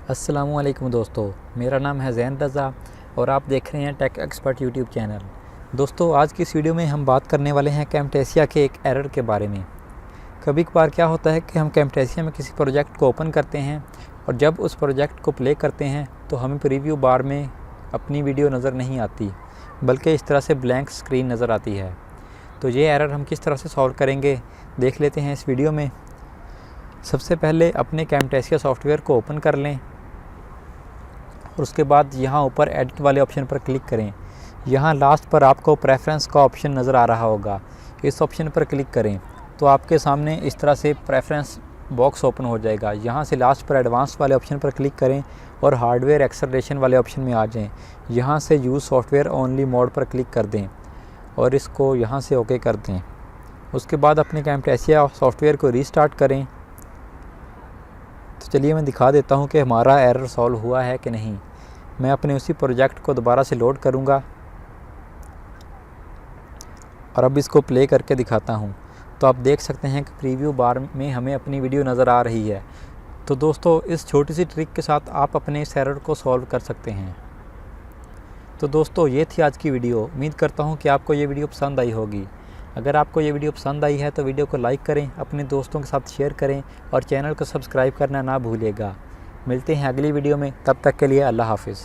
अस्सलामुअलैकुम दोस्तों, मेरा नाम है ज़ैन रज़ा और आप देख रहे हैं टेक एक्सपर्ट यूट्यूब चैनल। दोस्तों, आज की इस वीडियो में हम बात करने वाले हैं कैमटेसिया के एक एरर के बारे में। कभी कभार क्या होता है कि हम कैमटेसिया में किसी प्रोजेक्ट को ओपन करते हैं और जब उस प्रोजेक्ट को प्ले करते हैं तो हमें प्रीव्यू बार में अपनी वीडियो नज़र नहीं आती, बल्कि इस तरह से ब्लैंक स्क्रीन नज़र आती है। तो ये एरर हम किस तरह से सॉल्व करेंगे देख लेते हैं इस वीडियो में। सबसे पहले अपने कैमटेसिया सॉफ्टवेयर को ओपन कर लें और उसके बाद यहाँ ऊपर एडिट वाले ऑप्शन पर क्लिक करें। यहाँ लास्ट पर आपको प्रेफरेंस का ऑप्शन नज़र आ रहा होगा, इस ऑप्शन पर क्लिक करें तो आपके सामने इस तरह से प्रेफरेंस बॉक्स ओपन हो जाएगा। यहाँ से लास्ट पर एडवांस वाले ऑप्शन पर क्लिक करें और हार्डवेयर एक्सेलरेशन वाले ऑप्शन में आ जाएं। यहाँ से यूज़ सॉफ्टवेयर ओनली मोड पर क्लिक कर दें और इसको यहाँ से ओके कर दें। उसके बाद अपने कैमटेसिया सॉफ्टवेयर को रीस्टार्ट करें। तो चलिए मैं दिखा देता हूँ कि हमारा एरर सॉल्व हुआ है कि नहीं। मैं अपने उसी प्रोजेक्ट को दोबारा से लोड करूँगा और अब इसको प्ले करके दिखाता हूँ। तो आप देख सकते हैं कि प्रीव्यू बार में हमें अपनी वीडियो नज़र आ रही है। तो दोस्तों, इस छोटी सी ट्रिक के साथ आप अपने इस एरर को सॉल्व कर सकते हैं। तो दोस्तों, ये थी आज की वीडियो। उम्मीद करता हूँ कि आपको ये वीडियो पसंद आई होगी। अगर आपको ये वीडियो पसंद आई है तो वीडियो को लाइक करें, अपने दोस्तों के साथ शेयर करें और चैनल को सब्सक्राइब करना ना भूलिएगा। मिलते हैं अगली वीडियो में, तब तक के लिए अल्लाह हाफ़िज़।